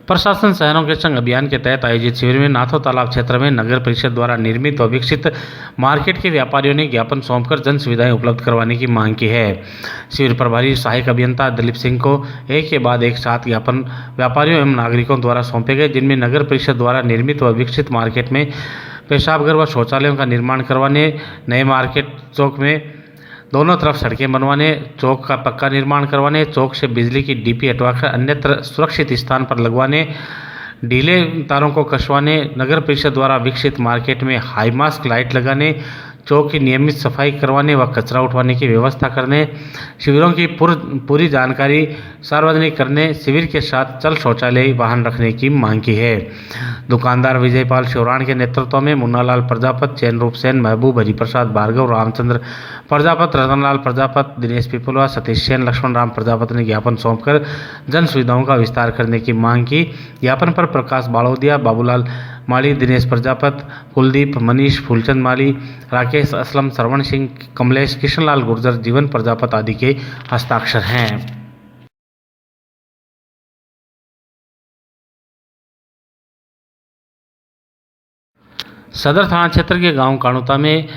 प्रशासन शहरों के संग अभियान के तहत आयोजित शिविर में नाथो तालाब क्षेत्र में नगर परिषद द्वारा निर्मित व विकसित मार्केट के व्यापारियों ने ज्ञापन सौंपकर जन सुविधाएं उपलब्ध करवाने की मांग की है। शिविर प्रभारी सहायक अभियंता दिलीप सिंह को एक के बाद एक 7 ज्ञापन व्यापारियों एवं नागरिकों द्वारा सौंपे गए, जिनमें नगर परिषद द्वारा निर्मित व विकसित मार्केट में पेशाबघर व शौचालयों का निर्माण करवाने, नए मार्केट चौक में दोनों तरफ सड़कें बनवाने, चौक का पक्का निर्माण करवाने, चौक से बिजली की डीपी हटवाकर अन्यत्र सुरक्षित स्थान पर लगवाने, ढीले तारों को कसवाने, नगर परिषद द्वारा विकसित मार्केट में हाई मास्क लाइट लगाने, चौक की नियमित सफाई करवाने व कचरा उठवाने की व्यवस्था करने, शिविरों की पूरी जानकारी सार्वजनिक करने, शिविर के साथ चल शौचालय वाहन रखने की मांग की है। दुकानदार विजयपाल शिवराण के नेतृत्व में मुन्नालाल प्रजापत, चैन रूप सेन, महबूब, हरिप्रसाद भार्गव, रामचंद्र प्रजापत, रतनलाल प्रजापत, दिनेश पिपलवा, सतीश सेन, लक्ष्मण राम प्रजापत ने ज्ञापन सौंपकर जन सुविधाओं का विस्तार करने की मांग की। ज्ञापन पर प्रकाश बाड़ोदिया, बाबूलाल माली, दिनेश प्रजापत, कुलदीप, मनीष, फूलचंद माली, राकेश असलम, श्रवण सिंह, कमलेश, किशनलाल गुर्जर, जीवन प्रजापत आदि के हस्ताक्षर हैं। सदर थाना क्षेत्र के गांव काणुता में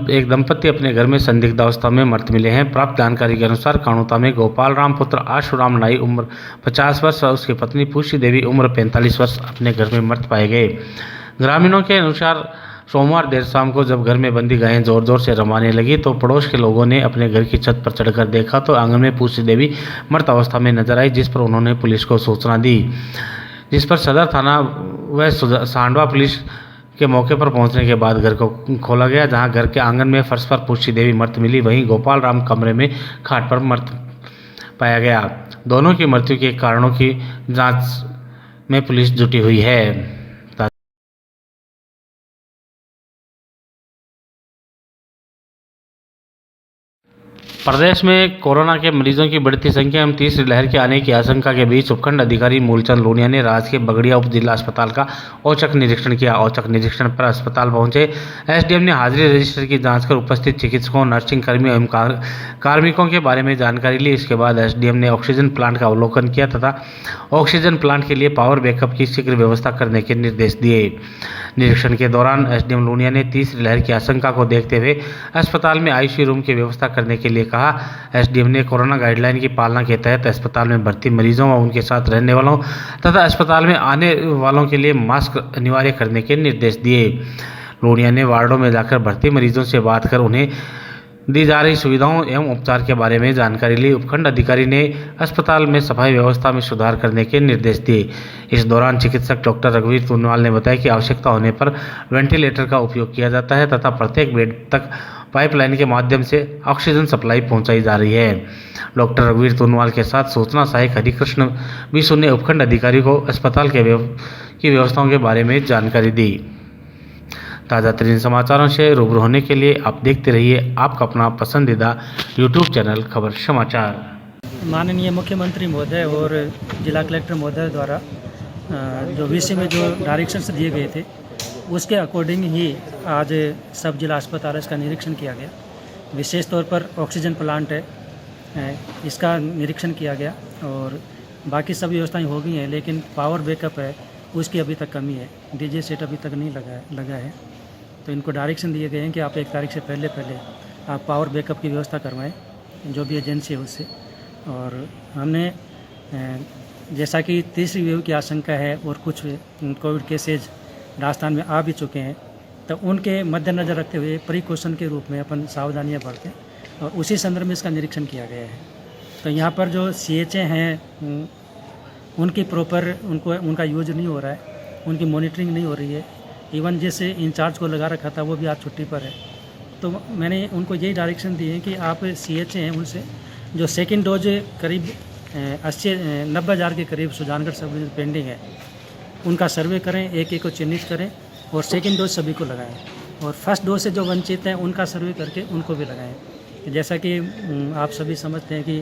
एक दंपति अपने घर में संदिग्ध अवस्था में मृत मिले हैं। प्राप्त जानकारी के अनुसार काणुता में गोपाल राम पुत्र आशुराम नाई उम्र 50 वर्ष और उसकी पत्नी पूषी देवी उम्र 45 वर्ष अपने घर में मृत पाए गए। ग्रामीणों के अनुसार सोमवार देर शाम को जब घर में बंदी गायें जोर जोर से रमाने लगी तो पड़ोस के लोगों ने अपने घर की छत पर चढ़कर देखा तो आंगन में पूषी देवी मृत अवस्था में नजर आई, जिस पर उन्होंने पुलिस को सूचना दी, जिस पर सदर थाना व सांडवा पुलिस के मौके पर पहुंचने के बाद घर को खोला गया, जहां घर के आंगन में फर्श पर पूषी देवी मृत मिली। वहीं गोपाल राम कमरे में खाट पर मृत पाया गया। दोनों की मृत्यु के कारणों की जांच में पुलिस जुटी हुई है। प्रदेश में कोरोना के मरीजों की बढ़ती संख्या एवं तीसरी लहर के आने की आशंका के बीच उपखंड अधिकारी मूलचंद लोनिया ने राज्य के बगड़िया उप जिला अस्पताल का औचक निरीक्षण किया। औचक निरीक्षण पर अस्पताल पहुंचे एसडीएम ने हाजिरी रजिस्टर की जांच कर उपस्थित चिकित्सकों, नर्सिंग कर्मियों एवं कार्मिकों के बारे में जानकारी ली। इसके बाद एसडीएम ने ऑक्सीजन प्लांट का अवलोकन किया तथा ऑक्सीजन प्लांट के लिए पावर बैकअप की शीघ्र व्यवस्था करने के निर्देश दिए। निरीक्षण के दौरान एसडीएम लोनिया ने तीसरी लहर की आशंका को देखते हुए अस्पताल में आईसीयू रूम की व्यवस्था करने के लिए कहा। एसडीएम ने कोरोना गाइडलाइन की पालना के तहत अस्पताल में भर्ती मरीजों व उनके साथ रहने वालों तथा अस्पताल में आने वालों के लिए मास्क अनिवार्य करने के निर्देश दिए। लोनिया ने वार्डों में जाकर भर्ती मरीजों से बात कर उन्हें दी जा रही सुविधाओं एवं उपचार के बारे में जानकारी ली। उपखंड अधिकारी ने अस्पताल में सफाई व्यवस्था में सुधार करने के निर्देश दिए। इस दौरान चिकित्सक डॉक्टर रघुवीर तुनवाल ने बताया कि आवश्यकता होने पर वेंटिलेटर का उपयोग किया जाता है तथा प्रत्येक बेड तक पाइपलाइन के माध्यम से ऑक्सीजन सप्लाई पहुंचाई जा रही है। डॉक्टर रघुवीर तुनवाल के साथ सूचना सहायक हरिकृष्ण बिशु ने उपखंड अधिकारी को अस्पताल की व्यवस्थाओं के बारे में जानकारी दी। ताज़ा तरीन समाचारों से रूबरू होने के लिए आप देखते रहिए आपका अपना पसंदीदा यूट्यूब चैनल खबर समाचार। माननीय मुख्यमंत्री महोदय और जिला कलेक्टर महोदय द्वारा जो विषय में जो डायरेक्शंस दिए गए थे उसके अकॉर्डिंग ही आज सब जिला अस्पताल इसका निरीक्षण किया गया। विशेष तौर पर ऑक्सीजन प्लांट है इसका निरीक्षण किया गया और बाकी सब व्यवस्थाएं हो गई हैं, लेकिन पावर बैकअप है उसकी अभी तक कमी है। डीजे सेट अभी तक नहीं लगा है, तो इनको डायरेक्शन दिए गए हैं कि आप 1 तारीख से पहले आप पावर बैकअप की व्यवस्था करवाएं, जो भी एजेंसी है उससे। और हमने जैसा कि तीसरी वेव की आशंका है और कुछ कोविड केसेज राजस्थान में आ भी चुके हैं, तो उनके मद्देनज़र रखते हुए प्रिकॉशन के रूप में अपन सावधानियां बरतें और उसी संदर्भ में इसका निरीक्षण किया गया है। तो यहाँ पर जो CHA हैं उनकी प्रॉपर उनका यूज नहीं हो रहा है, उनकी मॉनिटरिंग नहीं हो रही है। इवन जैसे इंचार्ज को लगा रखा था वो भी आज छुट्टी पर है। तो मैंने उनको यही डायरेक्शन दिए हैं कि आप CHA हैं उनसे जो सेकंड डोज करीब 90 हज़ार के करीब सुजानगढ़ सब डिवीजन पेंडिंग है, उनका सर्वे करें, एक को चिन्हित करें और सेकंड डोज सभी को लगाएं और फर्स्ट डोज से जो वंचित हैं उनका सर्वे करके उनको भी लगाएं। जैसा कि आप सभी समझते हैं कि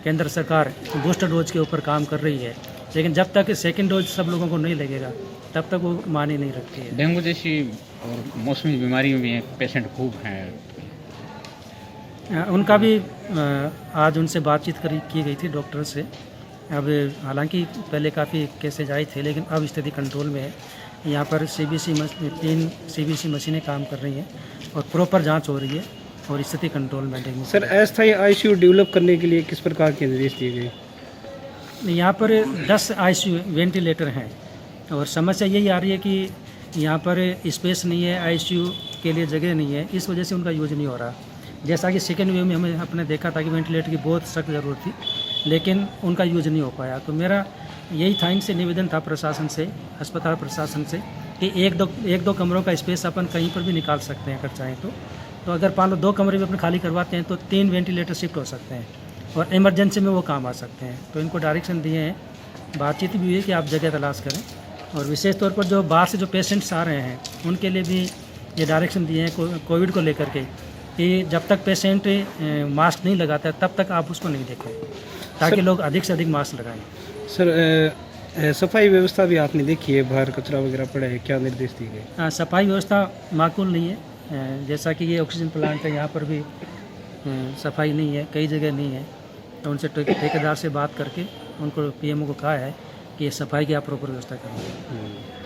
केंद्र सरकार बूस्टर डोज के ऊपर काम कर रही है, लेकिन जब तक सेकंड डोज सब लोगों को नहीं लगेगा तब तक वो मानी नहीं रखती है। डेंगू जैसी और मौसमी बीमारियों में पेशेंट खूब हैं, उनका भी आज उनसे बातचीत की गई थी डॉक्टर से, अब हालांकि पहले काफ़ी केसेज आए थे, लेकिन अब स्थिति कंट्रोल में है। यहाँ पर तीन CBC मशीनें काम कर रही हैं और प्रॉपर जांच हो रही है और स्थिति कंट्रोल में है। सर, अस्थायी ICU डेवलप करने के लिए किस प्रकार के निर्देश दिए गए? यहाँ पर 10 ICU वेंटिलेटर हैं और समस्या यही आ रही है कि यहाँ पर स्पेस नहीं है, ICU के लिए जगह नहीं है, इस वजह से उनका यूज नहीं हो रहा। जैसा कि सेकेंड वेव में हमें अपने देखा था कि वेंटिलेटर की बहुत सख्त ज़रूरत थी, लेकिन उनका यूज नहीं हो पाया। तो मेरा यही था, इनसे निवेदन था प्रशासन से, अस्पताल प्रशासन से, कि एक दो कमरों का स्पेस अपन कहीं पर भी निकाल सकते हैं अगर चाहें तो अगर मान लो 2 कमरे भी अपन खाली करवाते हैं तो 3 वेंटिलेटर शिफ्ट हो सकते हैं और इमरजेंसी में वो काम आ सकते हैं। तो इनको डायरेक्शन दिए हैं, बातचीत भी हुई है कि आप जगह तलाश करें। और विशेष तौर पर जो बाहर से जो पेशेंट्स आ रहे हैं उनके लिए भी ये डायरेक्शन दिए हैं कोविड को लेकर के, कि जब तक पेशेंट मास्क नहीं लगाता तब तक आप उसको नहीं देखें, ताकि लोग अधिक से अधिक मास्क लगाएं। सर, सफाई व्यवस्था भी आपने देखी है, बाहर कचरा वगैरह पड़ा है, क्या निर्देश दिए गए? सफाई व्यवस्था माकूल नहीं है। जैसा कि ये ऑक्सीजन प्लांट है, यहाँ पर भी सफाई नहीं है, कई जगह नहीं है। तो उनसे ठेकेदार से बात करके उनको PMO को कहा है कि सफाई की आप प्रॉपर व्यवस्था करें।